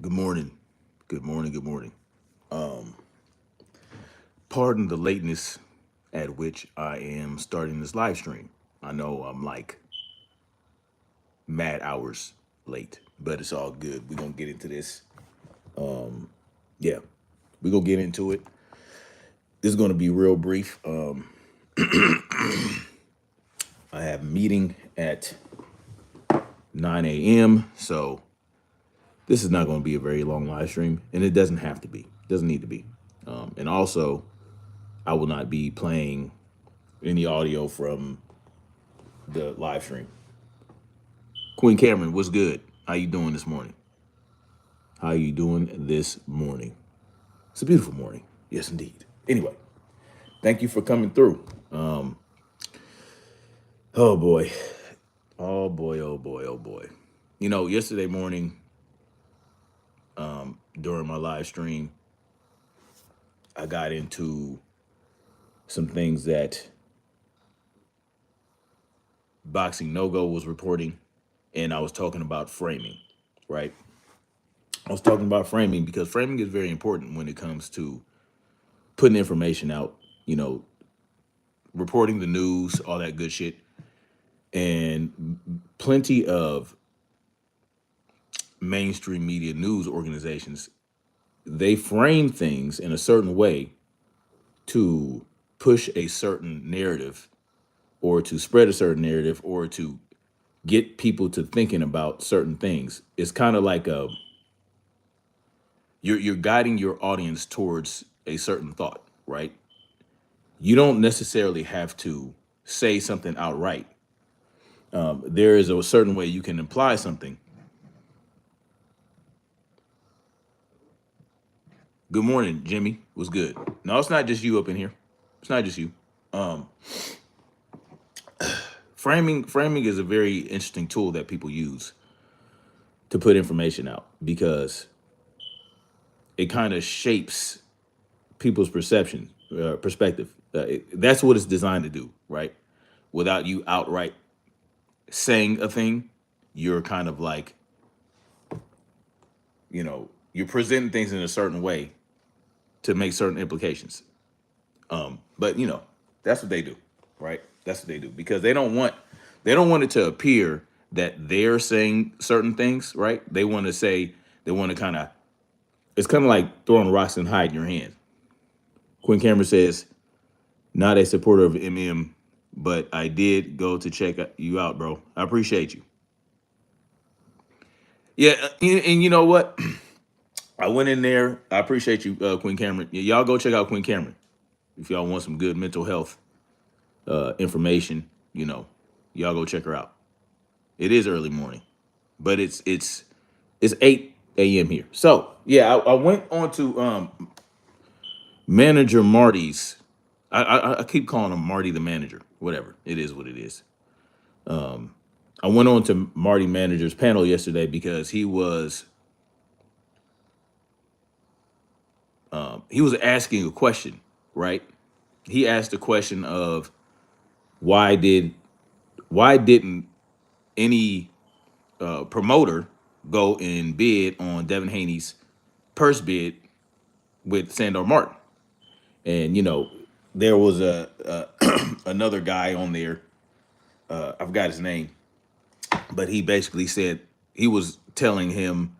Good morning. Good morning. Good morning. Pardon the lateness at which I am starting this live stream. I know I'm like mad hours late, but it's all good. We're going to get into this. Yeah, we're going to get into it. This is going to be real brief. I have a meeting at 9 a.m. So this is not going to be a very long live stream, and it doesn't have to be. It doesn't need to be. And also, I will not be playing any audio from the live stream. Queen Cameron, what's good? How you doing this morning? How you doing this morning? It's a beautiful morning. Yes, indeed. Anyway, thank you for coming through. Oh boy. Oh boy, oh boy, oh boy. You know, yesterday morning, during my live stream, I got into some things that Boxing No Go was reporting, and I was talking about framing, right? I was talking about framing because framing is very important when it comes to putting information out, you know, reporting the news, all that good shit. And plenty of mainstream media news organizations, they frame things in a certain way to push a certain narrative or to spread a certain narrative or to get people to thinking about certain things. It's kind of like you're guiding your audience towards a certain thought, right? You don't necessarily have to say something outright. There is a certain way you can imply something. Good morning, Jimmy. What's good? No, it's not just you up in here. It's not just you. Framing is a very interesting tool that people use to put information out because it kind of shapes people's perspective. That's what it's designed to do, right? Without you outright saying a thing, you're kind of like, you're presenting things in a certain way to make certain implications. But that's what they do, right? That's what they do because they don't want it to appear that they're saying certain things, right? They want to kind of it's kind of like throwing rocks and hiding your hand. Quinn Cameron says, not a supporter of MM, but I did go to check you out, bro. I appreciate you. Yeah, and you know what? I went in there. I appreciate you, Quinn Cameron. Y'all go check out Quinn Cameron if y'all want some good mental health information. Y'all go check her out. It is early morning, but it's 8 a.m. here. So yeah, I went on to manager Marty's. I keep calling him Marty the Manager. Whatever it is, what it is. I went on to Marty Manager's panel yesterday because he was asking a question, right? He asked the question of why didn't any promoter go and bid on Devin Haney's purse bid with Sandor Martin? And there was a another guy on there. I forgot his name, but he basically said he was telling him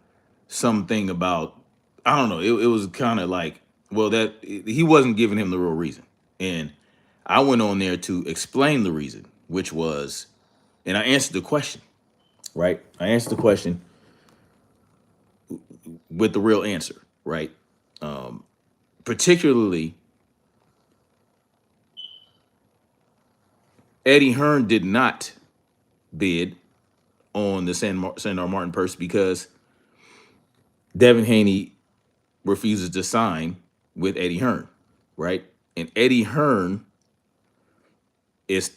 something about, I don't know. It was kind of like, well, that he wasn't giving him the real reason, and I went on there to explain the reason, which was, and I answered the question, right? I answered the question with the real answer, right? Particularly, Eddie Hearn did not bid on the Sandor Martin purse because Devin Haney refuses to sign with Eddie Hearn, right? And Eddie Hearn is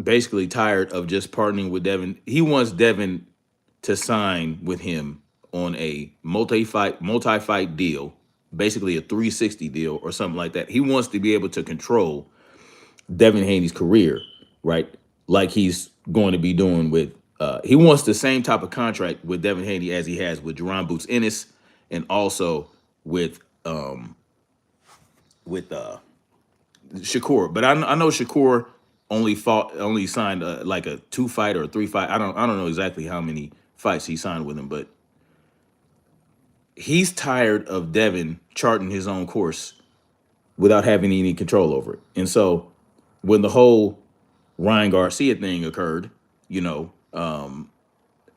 basically tired of just partnering with Devin. He wants Devin to sign with him on a multi-fight deal, basically a 360 deal or something like that. He wants to be able to control Devin Haney's career, right? Like he's going to be doing with he wants the same type of contract with Devin Haney as he has with Jerron Boots Ennis and also with with Shakur. But I know Shakur only signed like a 2 fight or a 3 fight. I don't know exactly how many fights he signed with him, but he's tired of Devin charting his own course without having any control over it. And so when the whole Ryan Garcia thing occurred, you know,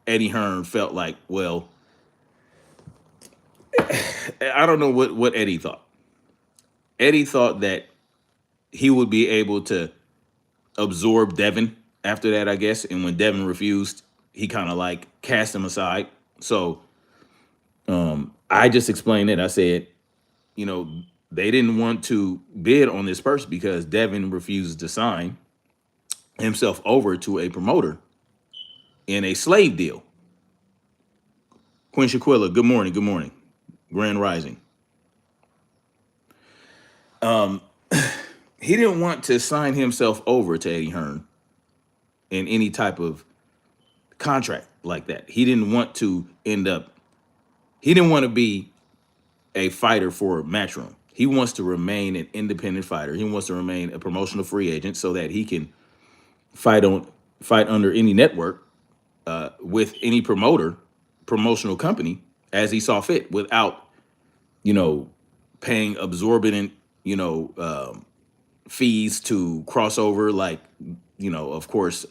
Eddie Hearn felt like, well, I don't know what Eddie thought. Eddie thought that he would be able to absorb Devin after that, I guess. And when Devin refused, he kind of like cast him aside. So I just explained it. I said, you know, they didn't want to bid on this purse because Devin refused to sign himself over to a promoter in a slave deal. Quinn Shaquilla, good morning, good morning. Grand Rising. He didn't want to sign himself over to Eddie Hearn in any type of contract like that. He didn't want to end up, he didn't want to be a fighter for Matchroom. He wants to remain an independent fighter. He wants to remain a promotional free agent so that he can fight on fight under any network with any promotional company as he saw fit without, you know, paying exorbitant, you know, fees to cross over like, you know, of course,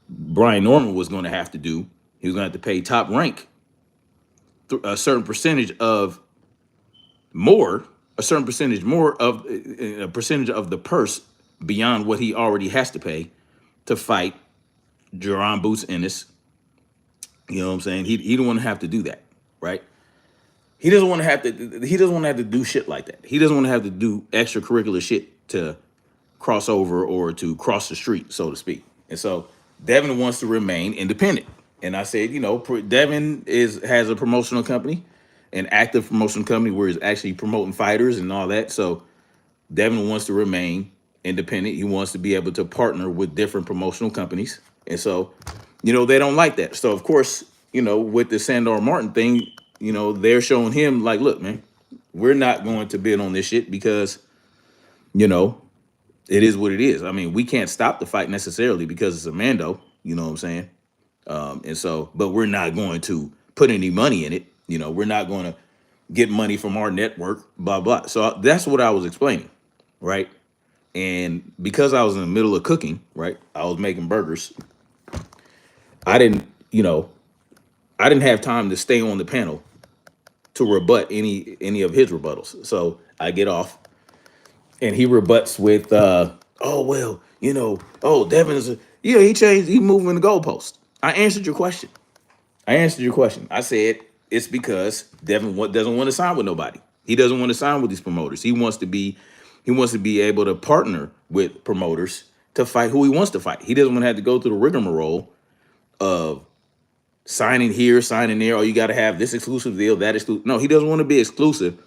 Brian Norman was going to have to do. He was going to have to pay Top Rank a certain percentage of more, a certain percentage more of a percentage of the purse beyond what he already has to pay to fight Jerron Boots Ennis. You know what I'm saying? He don't want to have to do that, right? He doesn't want to have to. He doesn't want to have to do shit like that. He doesn't want to have to do extracurricular shit to cross over or to cross the street, so to speak. And so Devin wants to remain independent. And I said, you know, Devin has a promotional company, an active promotional company where he's actually promoting fighters and all that. So Devin wants to remain independent. He wants to be able to partner with different promotional companies. And so, you know, they don't like that. So of course, you know, with the Sandor Martin thing, you know, they're showing him like, look, man, we're not going to bid on this shit because, you know, it is what it is. I mean, we can't stop the fight necessarily because it's a Mando, you know what I'm saying? And so, but we're not going to put any money in it. You know, we're not going to get money from our network, blah, blah. So that's what I was explaining, right? And because I was in the middle of cooking, right? I was making burgers. I didn't, you know, I didn't have time to stay on the panel to rebut any of his rebuttals. So I get off and he rebuts with, oh, well, you know, oh, Devin is, yeah, he moving the goalpost. I answered your question. I said it's because Devin doesn't want to sign with nobody. He doesn't want to sign with these promoters. He wants to be able to partner with promoters to fight who he wants to fight. He doesn't want to have to go through the rigmarole of signing here, signing there. Oh, you got to have this exclusive deal, that exclusive. No, he doesn't want to be exclusive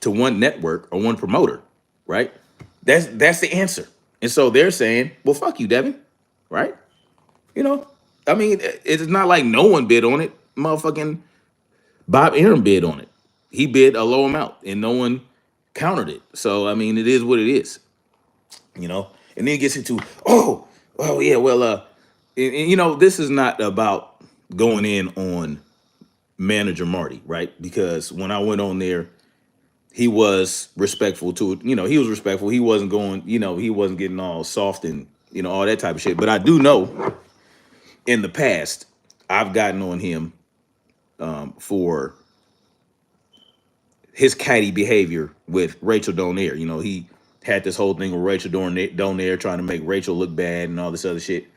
to one network or one promoter, right? That's the answer. And so they're saying, well, fuck you, Devin, right? You know, I mean, it's not like no one bid on it. Motherfucking Bob Arum bid on it. He bid a low amount and no one countered it. So, I mean, it is what it is, you know? And then it gets into, oh yeah, well, and, you know, this is not about going in on manager Marty, right? Because when I went on there, he was respectful to it. You know, he was respectful. He wasn't going, you know, he wasn't getting all soft and, you know, all that type of shit. But I do know in the past, I've gotten on him for his catty behavior with Rachel Donaire. You know, he had this whole thing with Rachel Donaire trying to make Rachel look bad and all this other shit.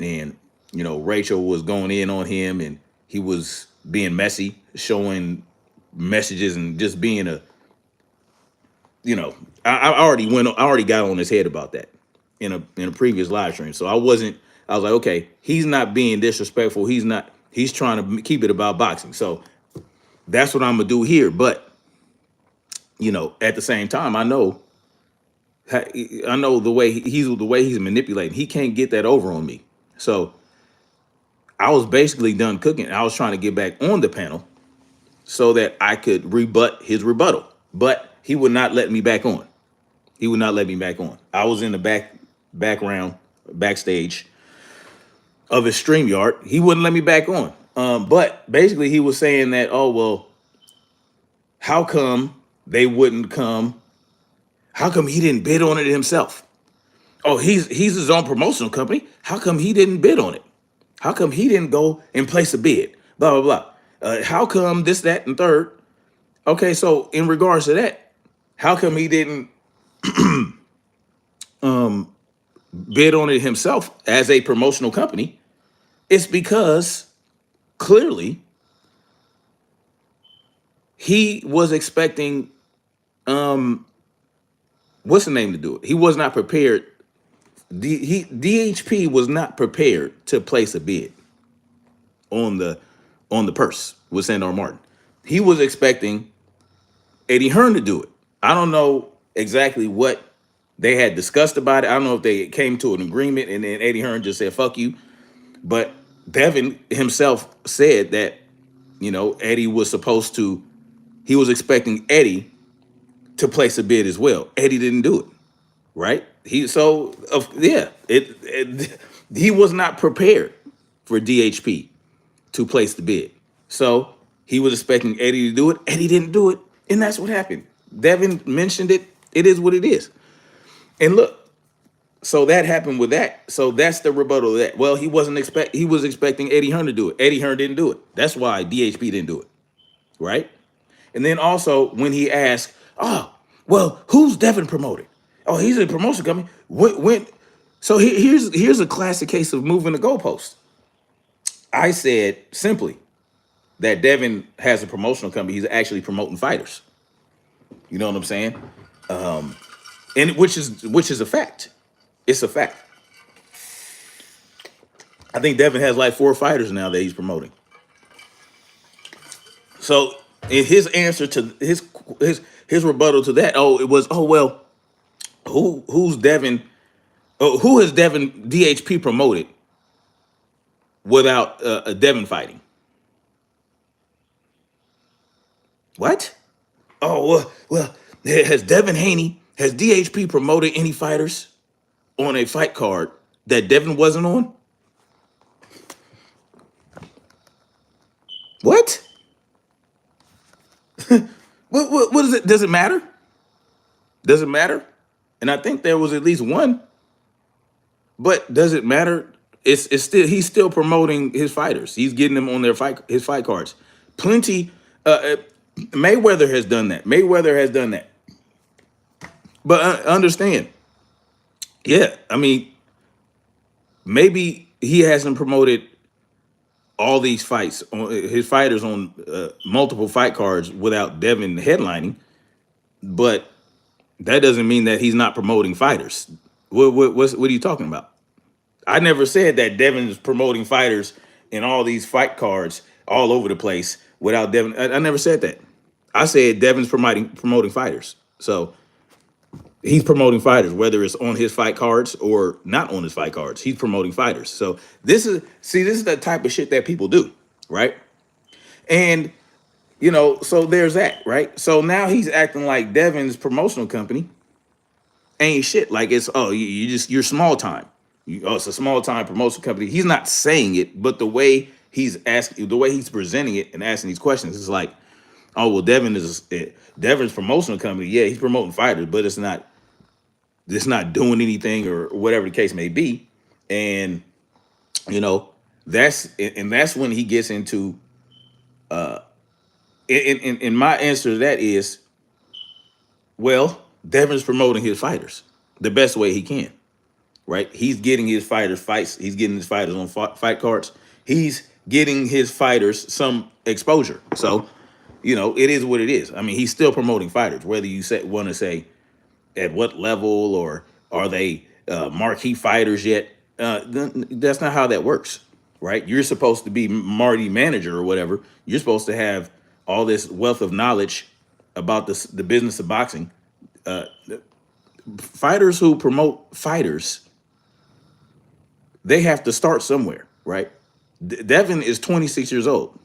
And, you know, Rachel was going in on him and he was being messy, showing messages and just being a, you know, I already got on his head about that in a previous live stream. So I was like, okay, he's not being disrespectful. He's trying to keep it about boxing. So that's what I'm gonna do here. But, you know, at the same time, I know the way he's manipulating. He can't get that over on me. So I was basically done cooking. I was trying to get back on the panel so that I could rebut his rebuttal. But he would not let me back on. He would not let me back on. I was in the background, backstage of his StreamYard. He wouldn't let me back on. But basically, he was saying that, oh well, how come they wouldn't come? How come he didn't bid on it himself? Oh, he's his own promotional company. How come he didn't bid on it? How come he didn't go and place a bid? Blah blah blah. How come this, that, and third? Okay, so in regards to that, how come he didn't bid on it himself as a promotional company? It's because clearly he was expecting what's the name to do it. He was not prepared. DHP was not prepared to place a bid on the purse with Sandor Martin. He was expecting Eddie Hearn to do it. I don't know exactly what they had discussed about it. I don't know if they came to an agreement and then Eddie Hearn just said "fuck you." But Devin himself said that Eddie was supposed to. He was expecting Eddie to place a bid as well. Eddie didn't do it, right? He was not prepared for DHP to place the bid. So he was expecting Eddie to do it. Eddie didn't do it, and that's what happened. Devin mentioned it. It is what it is. And look, so that happened with that. So that's the rebuttal of that. Well, he was expecting Eddie Hearn to do it. Eddie Hearn didn't do it. That's why DHP didn't do it, right? And then also when he asked, "Oh, well, who's Devin promoted? Oh, he's a promotion company. When?" So here's a classic case of moving the goalpost. I said simply that Devin has a promotional company. He's actually promoting fighters. You know what I'm saying? And which is a fact. It's a fact. I think Devin has like 4 fighters now that he's promoting. So in his answer to his rebuttal to that, it was, oh well, who's Devin? Oh, who has Devin DHP promoted without a Devin fighting? What? Oh well, has Devin Haney, has DHP promoted any fighters on a fight card that Devin wasn't on? What? What is it? Does it matter? Does it matter? And I think there was at least one. But does it matter? It's still, he's still promoting his fighters. He's getting them on his fight cards. Plenty. Mayweather has done that. Mayweather has done that. But understand, yeah. I mean, maybe he hasn't promoted all these fights on his fighters on multiple fight cards without Devin headlining, but that doesn't mean that he's not promoting fighters. What are you talking about? I never said that Devin is promoting fighters in all these fight cards all over the place without Devin. I never said that. I said Devin's promoting fighters. So he's promoting fighters, whether it's on his fight cards or not on his fight cards. He's promoting fighters. So this is the type of shit that people do, right? And so there's that, right? So now he's acting like Devin's promotional company ain't shit. Like it's you're small time. It's a small time promotion company. He's not saying it, but the way he's asking, the way he's presenting it and asking these questions is like, oh well, Devin's promotional company. Yeah, he's promoting fighters, but it's not doing anything or whatever the case may be. And that's when he gets into and my answer to that is, well, Devin's promoting his fighters the best way he can, right? He's getting his fighters fights. He's getting his fighters on fight cards. He's getting his fighters some exposure. So, it is what it is. I mean, he's still promoting fighters, whether you want to say at what level or are they marquee fighters yet. That's not how that works, right? You're supposed to be Marty Manager or whatever. You're supposed to have all this wealth of knowledge about the business of boxing. Fighters who promote fighters, they have to start somewhere, right? Devin is 26 years old.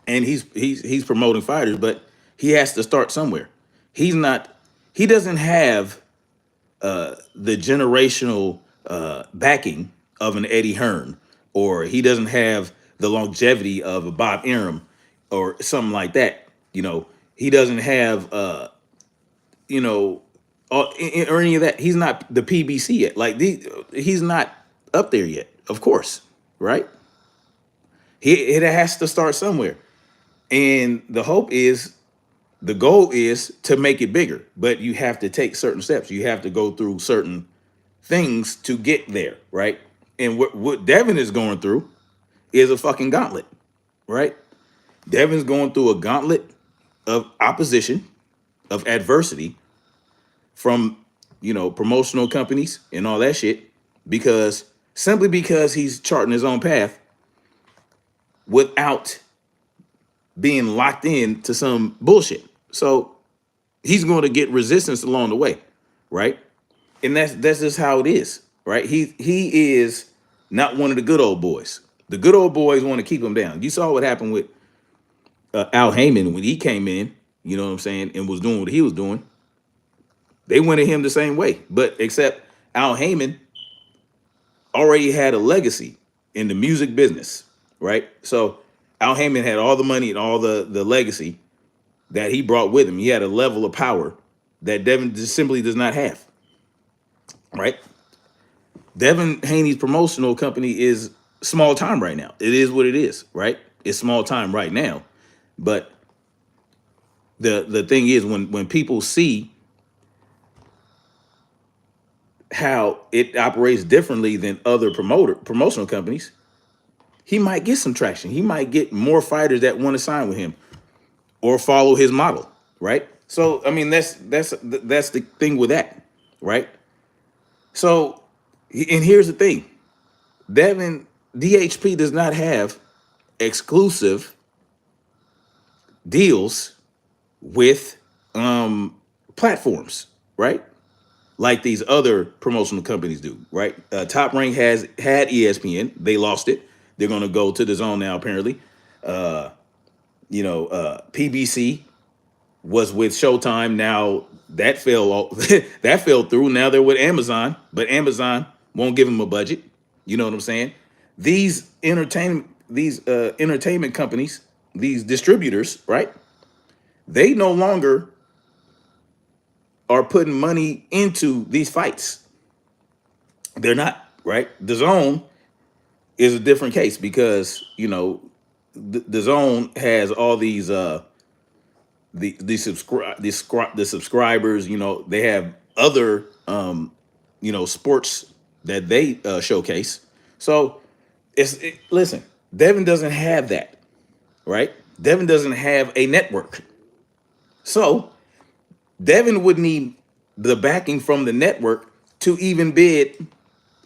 and he's promoting fighters, but he has to start somewhere. He's not. He doesn't have the generational backing of an Eddie Hearn, or he doesn't have the longevity of a Bob Arum, or something like that. He doesn't have you know, or any of that. He's not the PBC yet. Like he's not up there yet. Of course, right? It has to start somewhere, and the goal is to make it bigger. But you have to take certain steps. You have to go through certain things to get there, right? And what Devin is going through is a fucking gauntlet, right? Devin's going through a gauntlet of opposition, of adversity from promotional companies and all that shit, because simply because he's charting his own path without being locked in to some bullshit. So he's going to get resistance along the way, right? And that's just how it is, right? He is not one of the good old boys. The good old boys want to keep him down. You saw what happened with Al Heyman when he came in, you know what I'm saying, and was doing what he was doing. They went at him the same way, but except Al Heyman already had a legacy in the music business, right? So Al Heyman had all the money and all the legacy that he brought with him. He had a level of power that Devin just simply does not have, right? Devin Haney's promotional company is small time right now. It is what it is, right? It's small time right now. But the thing is, when people see how it operates differently than other promotional companies, he might get some traction. He might get more fighters that want to sign with him or follow his model, right? So I mean, that's the thing with that, right? So, and here's the thing: Devin DHP does not have exclusive deals with platforms, right? Like these other promotional companies do, right? Top Rank had ESPN. They lost it. They're going to go to the Zone now, apparently. PBC was with Showtime. Now that that fell through. Now they're with Amazon, but Amazon won't give them a budget. You know what I'm saying? These entertainment companies, these distributors, right? They no longer are putting money into these fights. They're not, right? The Zone is a different case because the Zone has all these the subscribers. They have other sports that they showcase. So listen, Devin doesn't have that, right? Devin doesn't have a network. So Devin would need the backing from the network to even bid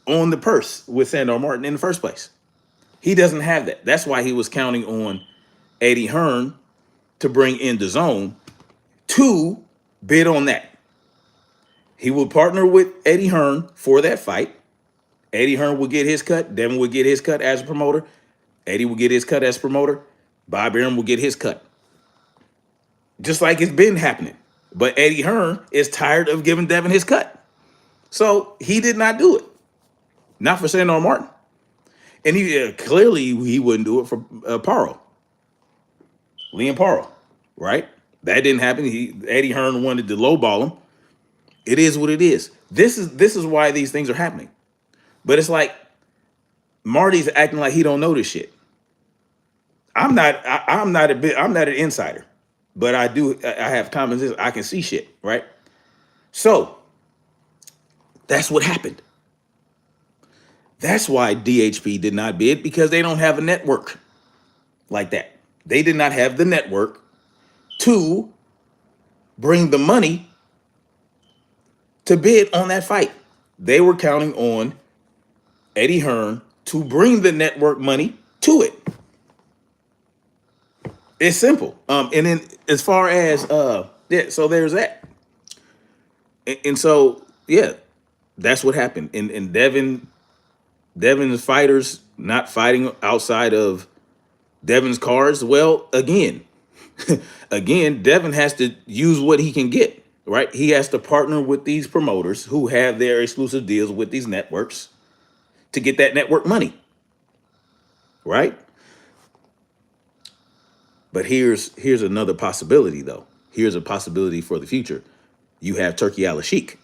on the purse with Sandor Martin in the first place. He doesn't have that. That's why he was counting on Eddie Hearn to bring in the Zone to bid on that. He would partner with Eddie Hearn for that fight. Eddie Hearn would get his cut. Devin would get his cut as a promoter. Eddie would get his cut as a promoter. Bob Arum would get his cut. Just like it's been happening. But Eddie Hearn is tired of giving Devin his cut. So he did not do it. Not for Sandor Martin. And he clearly he wouldn't do it for Paro. Liam Paro, right? That didn't happen. Eddie Hearn wanted to lowball him. It is what it is. This is why these things are happening. But it's like Marty's acting like he don't know this shit. I'm not an insider, but I have common sense. I can see shit, right? So that's what happened. That's why DHP did not bid, because they don't have a network like that. They did not have the network to bring the money to bid on that fight. They were counting on Eddie Hearn to bring the network money to it. It's simple. And then as far as so there's that. And so that's what happened. And Devin's fighters not fighting outside of Devin's cards, well, again, Devin has to use what he can get, right? He has to partner with these promoters who have their exclusive deals with these networks to get that network money, right? But here's another possibility though. Here's a possibility for the future. You have Turkey Al Sheik.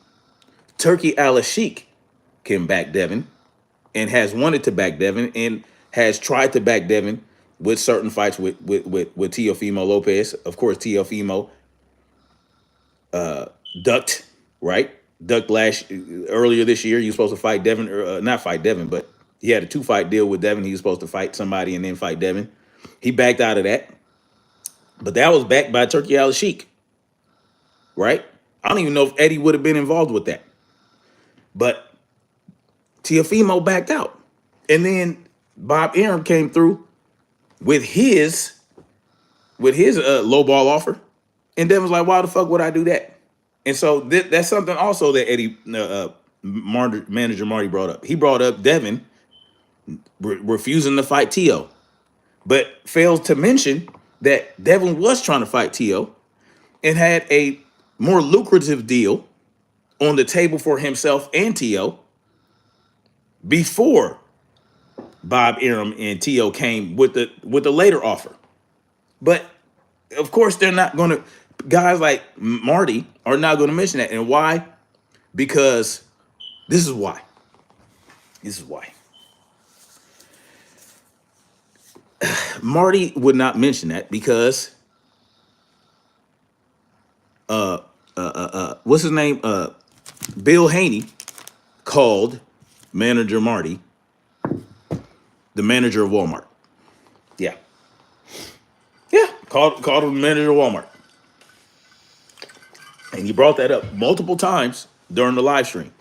Turkey Al Sheik can back Devin and has wanted to back Devin and has tried to back Devin with certain fights with Teofimo Lopez. Of course, Teofimo ducked, right? Ducked earlier this year. He was supposed to fight Devin, not fight Devin, but he had a 2-fight deal with Devin. He was supposed to fight somebody and then fight Devin. He backed out of that, but that was backed by Turkey Al Sheik, right? I don't even know if Eddie would have been involved with that, but Teofimo backed out, and then Bob Arum came through with his low ball offer, and Devin was like, "Why the fuck would I do that?" And so that's something also that Eddie manager Marty brought up. He brought up Devin refusing to fight Tio, but fails to mention that Devin was trying to fight Tio and had a more lucrative deal on the table for himself and Tio before Bob Arum and Tio came with the later offer. But of course, they're not going to. Guys like Marty are not going to mention that, and why? Because this is why. This is why. Marty would not mention that because what's his name? Bill Haney called manager Marty the manager of Walmart. Yeah. Yeah. Called him the manager of Walmart. And he brought that up multiple times during the live stream.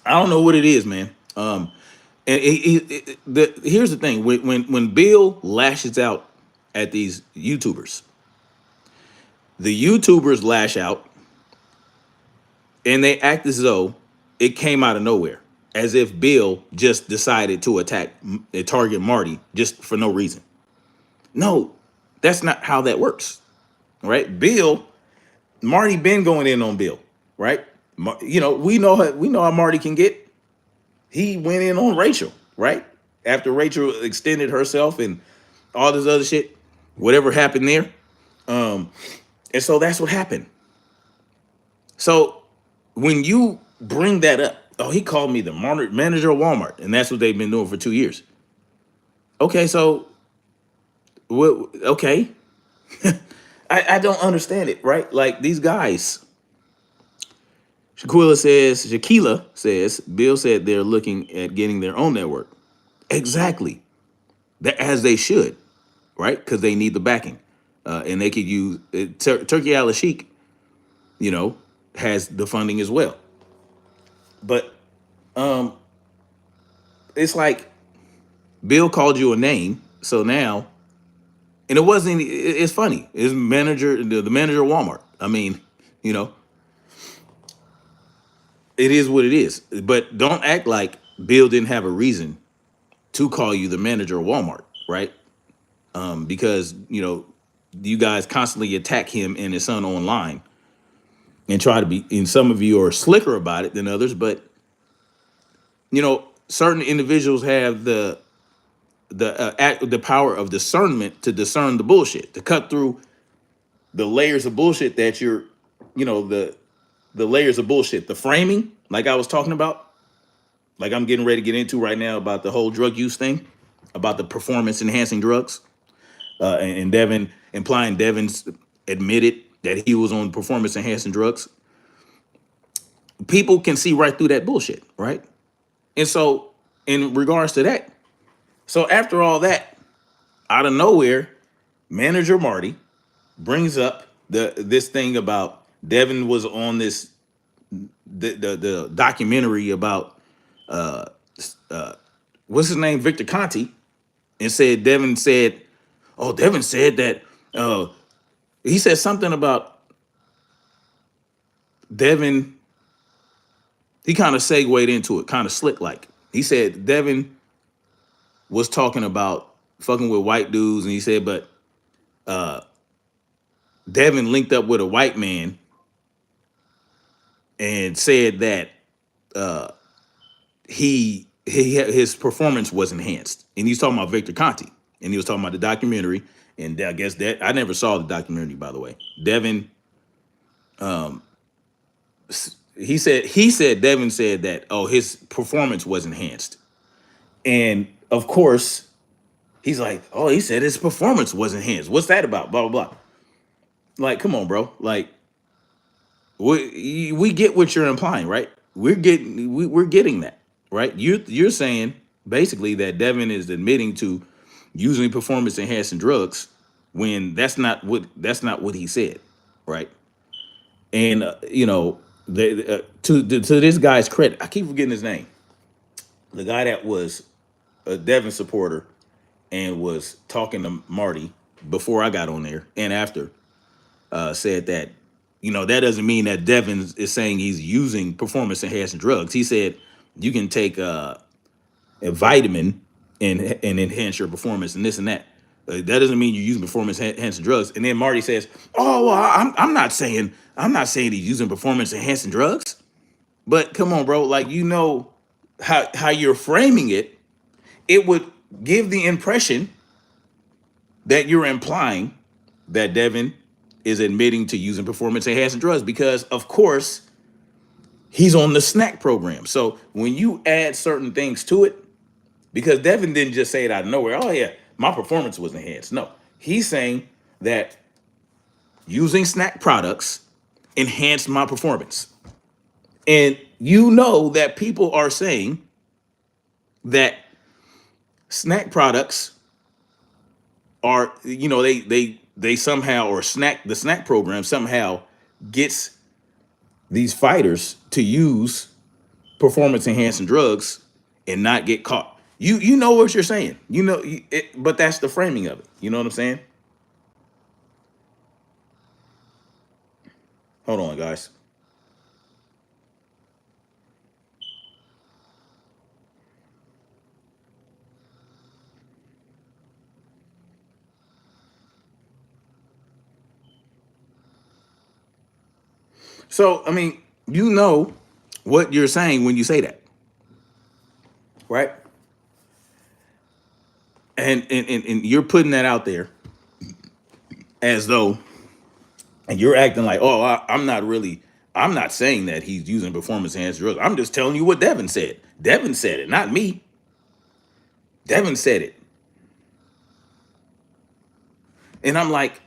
I don't know what it is, man. And here's the thing: when Bill lashes out at these YouTubers, the YouTubers lash out, and they act as though it came out of nowhere, as if Bill just decided to target Marty just for no reason. No, that's not how that works, right? Marty been going in on Bill, right? We know how Marty can get. He went in on Rachel, right? After Rachel extended herself and all this other shit, whatever happened there. And so that's what happened. So when you bring that up, oh, he called me the manager of Walmart, and that's what they've been doing for 2 years. Okay, so okay. I don't understand it, right? Like these guys. Shaquila says, Bill said they're looking at getting their own network. Exactly. As they should, right? Because they need the backing. And they could use Turkey Al Sheik, has the funding as well. But it's like Bill called you a name. So now, and it wasn't, it's funny. It's the manager of Walmart. I mean, it is what it is. But don't act like Bill didn't have a reason to call you the manager of Walmart, right? Because, you guys constantly attack him and his son online and try to be, and some of you are slicker about it than others, but, certain individuals have the power of discernment to discern the bullshit, to cut through the layers of bullshit that the layers of bullshit, the framing, like I was talking about, like I'm getting ready to get into right now about the whole drug use thing, about the performance enhancing drugs, and Devin implying Devin's admitted that he was on performance enhancing drugs. People can see right through that bullshit, right? And so in regards to that, so after all that, out of nowhere, manager Marty brings up this thing about Devin was on the documentary about what's his name, Victor Conti, and Devin said that he said something about Devin. He kind of segued into it, kind of slick like. He said Devin was talking about fucking with white dudes, and he said, but Devin linked up with a white man and said that his performance was enhanced, and he's talking about Victor Conti, and he was talking about the documentary, and I guess that I never saw the documentary, by the way. Devin, he said Devin said that, oh, his performance was enhanced, and of course he's like, oh, he said his performance was enhanced. What's that about? Blah blah blah. Like, come on, bro. Like, we get what you're implying, right? We're getting that, right? You're saying basically that Devin is admitting to using performance enhancing drugs when that's not what he said, right? And to this guy's credit, I keep forgetting his name. The guy that was a Devin supporter and was talking to Marty before I got on there and after, said that, that doesn't mean that Devin is saying he's using performance enhancing drugs. He said you can take a vitamin and enhance your performance and this and that. That doesn't mean you're using performance enhancing drugs. And then Marty says, "Oh, well, I'm not saying he's using performance enhancing drugs." But come on, bro. Like, how you're framing it, it would give the impression that you're implying that Devin is admitting to using performance enhancing drugs because, of course, he's on the snack program. So when you add certain things to it, because Devin didn't just say it out of nowhere, oh, yeah, my performance was enhanced. No, he's saying that using snack products enhanced my performance. And that people are saying that snack products are, they somehow, or the snack program somehow gets these fighters to use performance enhancing drugs and not get caught. You know what you're saying, but that's the framing of it. You know what I'm saying? Hold on, guys. So, I mean, you know what you're saying when you say that, right? And you're putting that out there as though, and you're acting like, oh, I'm not saying that he's using performance enhancing drugs. I'm just telling you what Devin said. Devin said it, not me. Devin said it. And I'm like,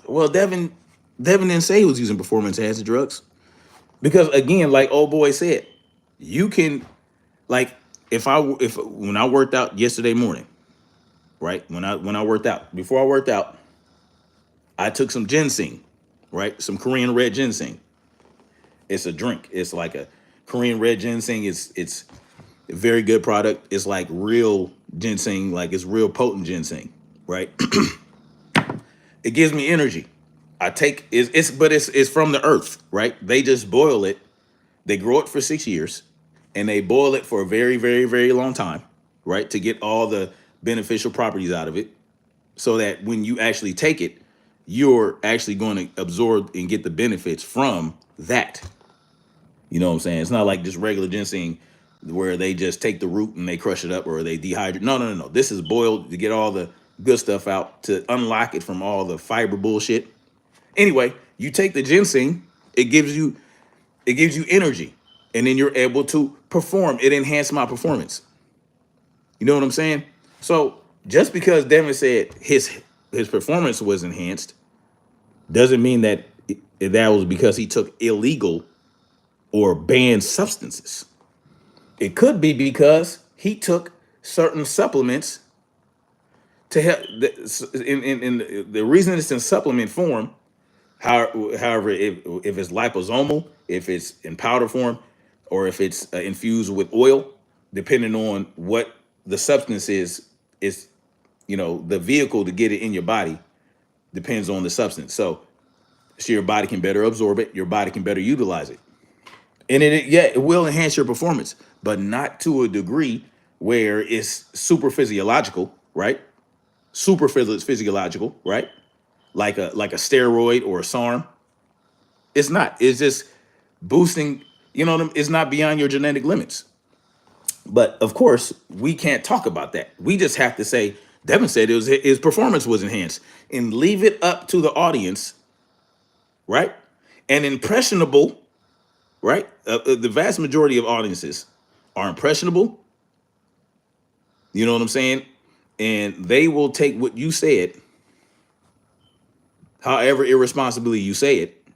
well, Devin didn't say he was using performance enhancing drugs. Because again, like old boy said, you can, like, if when I worked out yesterday morning, right? When I worked out, before I worked out, I took some ginseng, right? Some Korean red ginseng. It's a drink. It's like a Korean red ginseng. It's a very good product. It's like real ginseng, like it's real potent ginseng, right? It gives me energy. I take it's from the earth, right? They just boil it. They grow it for 6 years, and they boil it for a very, very, very long time, right? To get all the beneficial properties out of it, so that when you actually take it, you're actually going to absorb and get the benefits from that. You know what I'm saying? It's not like just regular ginseng where they just take the root and they crush it up or they dehydrate. No, no, no, no. This is boiled to get all the good stuff out, to unlock it from all the fiber bullshit. Anyway, you take the ginseng, it gives you energy, and then you're able to perform. It enhanced my performance. You know what I'm saying? So just because Devin said his performance was enhanced doesn't mean that that was because he took illegal or banned substances. It could be because he took certain supplements to help. In the reason it's in supplement form, however, if it's liposomal, if it's in powder form, or if it's infused with oil, depending on what the substance is the vehicle to get it in your body depends on the substance. So your body can better absorb it, your body can better utilize it, and yeah, it will enhance your performance, but not to a degree where it's super physiological, right? super physiological, right? Like a steroid or a SARM. It's not. It's just boosting. You know, it's not beyond your genetic limits. But of course, we can't talk about that. We just have to say Devin said it was his performance was enhanced, and leave it up to the audience, right? And impressionable, right? The vast majority of audiences are impressionable. You know what I'm saying? And they will take what you said, however irresponsibly you say it,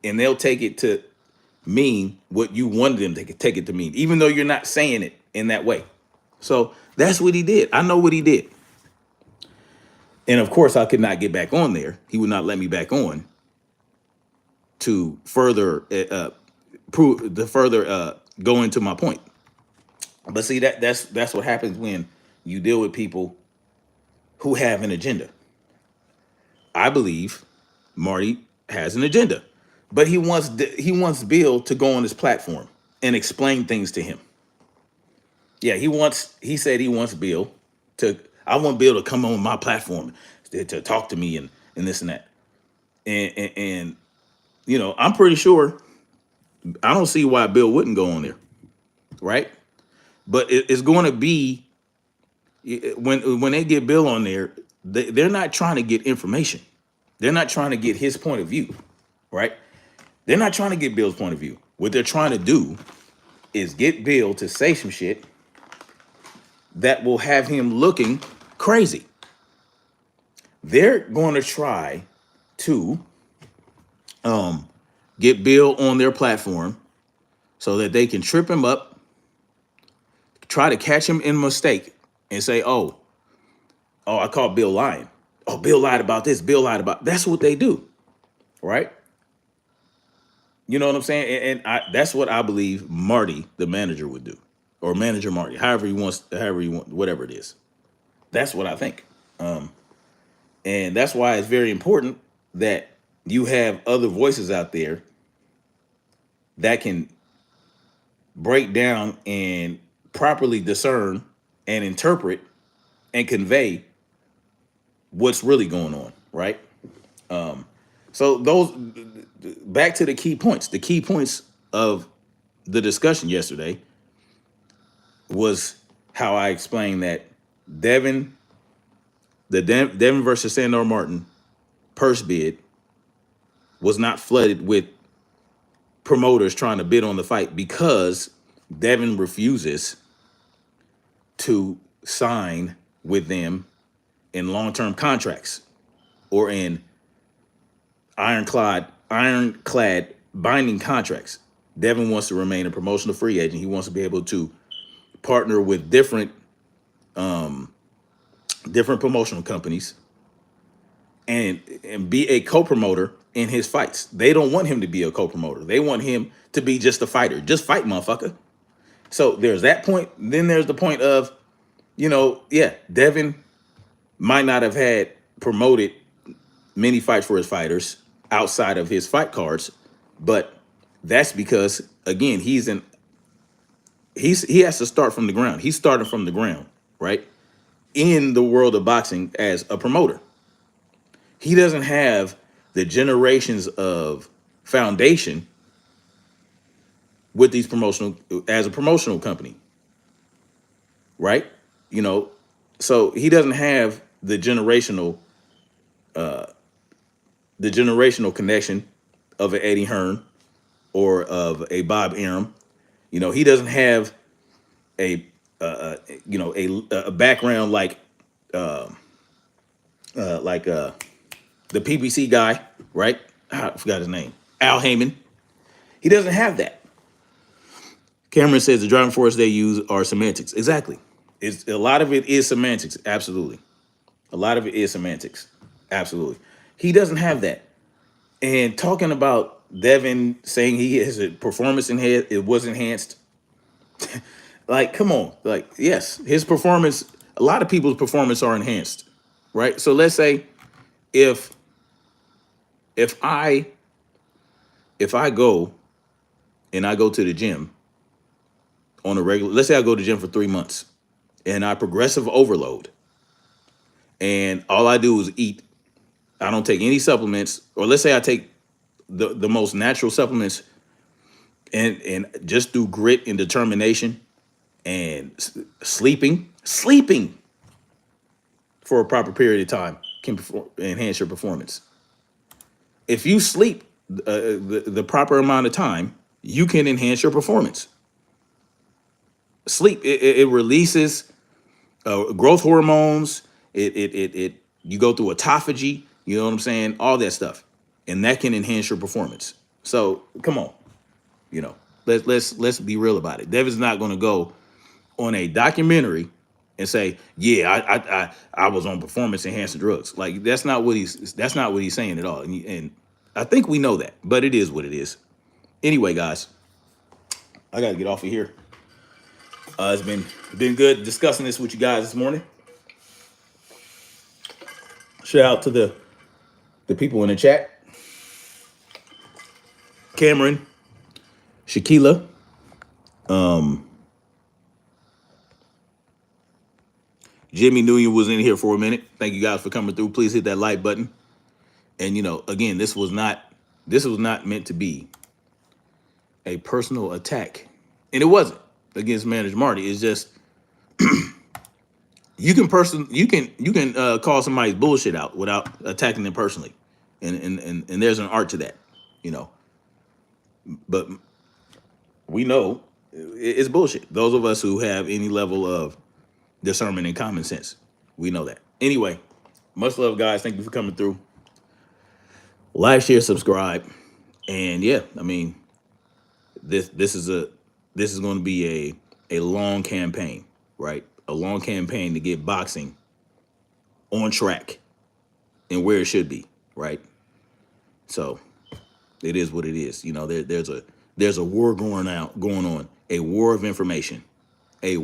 and they'll take it to mean what you wanted them to take it to mean, even though you're not saying it in that way. So that's what he did. I know what he did. And of course, I could not get back on there. He would not let me back on to further prove to further go into my point. But see, that's what happens when you deal with people who have an agenda. I believe Marty has an agenda, but he wants Bill to go on his platform and explain things to him. Yeah, he said he wants Bill to. I want Bill to come on my platform to talk to me and this and that. And I'm pretty sure I don't see why Bill wouldn't go on there, right? But it's going to be when they get Bill on there, they're not trying to get information. They're not trying to get his point of view, right? They're not trying to get Bill's point of view. What they're trying to do is get Bill to say some shit that will have him looking crazy. They're going to try to get Bill on their platform so that they can trip him up, try to catch him in mistake, and say, "Oh, I caught Bill lying. Oh, Bill lied about this. Bill lied about." That's what they do, right? You know what I'm saying? And that's what I believe Marty, the manager, would do, or manager Marty, however you want, whatever it is. That's what I think. And that's why it's very important that you have other voices out there that can break down and properly discern and interpret and convey what's really going on, right? So those back to the key points. The key points of the discussion yesterday was how I explained that Devin, Devin versus Sandor Martin purse bid was not flooded with promoters trying to bid on the fight because Devin refuses to sign with them in long-term contracts or in ironclad binding contracts. Devin wants to remain a promotional free agent. He wants to be able to partner with different promotional companies and be a co-promoter in his fights. They don't want him to be a co-promoter. They want him to be just a fighter. Just fight, motherfucker. So there's that point. Then there's the point of, Devin might not have had promoted many fights for his fighters outside of his fight cards, but that's because again, he has to start from the ground. He's starting from the ground, right? In the world of boxing as a promoter. He doesn't have the generations of foundation with these as a promotional company, right? So he doesn't have the generational connection of an Eddie Hearn or of a Bob Arum. He doesn't have a background like the PBC guy, right? I forgot his name. Al Heyman. He doesn't have that. Cameron says the driving force they use are semantics. Exactly. A lot of it is semantics. Absolutely. A lot of it is semantics. Absolutely. He doesn't have that. And talking about Devin saying he has a performance enhanced, it was enhanced. Like, come on. Like, yes, his performance, a lot of people's performance are enhanced, right? So let's say if I go and I go to the gym on a regular, let's say I go to the gym for 3 months and I progressive overload and all I do is eat. I don't take any supplements, or let's say I take the most natural supplements, and just through grit and determination and sleeping for a proper period of time can enhance your performance. If you sleep the proper amount of time, you can enhance your performance. Sleep, it releases growth hormones. It you go through autophagy. You know what I'm saying? All that stuff, and that can enhance your performance. So come on, you know, let's be real about it. Devin's not going to go on a documentary and say, "Yeah, I was on performance enhancing drugs." Like that's not what he's saying at all. And I think we know that, but it is what it is. Anyway, guys, I got to get off of here. It's been good discussing this with you guys this morning. Shout out to the people in the chat: Cameron, Shaquila, Jimmy Newton was in here for a minute. Thank you guys for coming through. Please hit that like button. And again, this was not meant to be a personal attack, and it wasn't against Manager Marty. It's just you can call somebody's bullshit out without attacking them personally, and there's an art to that, you know. But we know it's bullshit. Those of us who have any level of discernment and common sense, we know that. Anyway, much love, guys. Thank you for coming through. Like, share, subscribe, and yeah, I mean, this is going to be a long campaign, right? A long campaign to get boxing on track and where it should be, right? So it is what it is. You know, there's a war going on, a war of information, in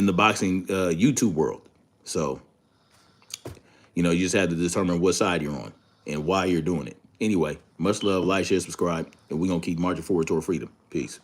the boxing YouTube world. So, you just have to determine what side you're on and why you're doing it. Anyway, much love, like, share, subscribe, and we're going to keep marching forward toward freedom. Peace.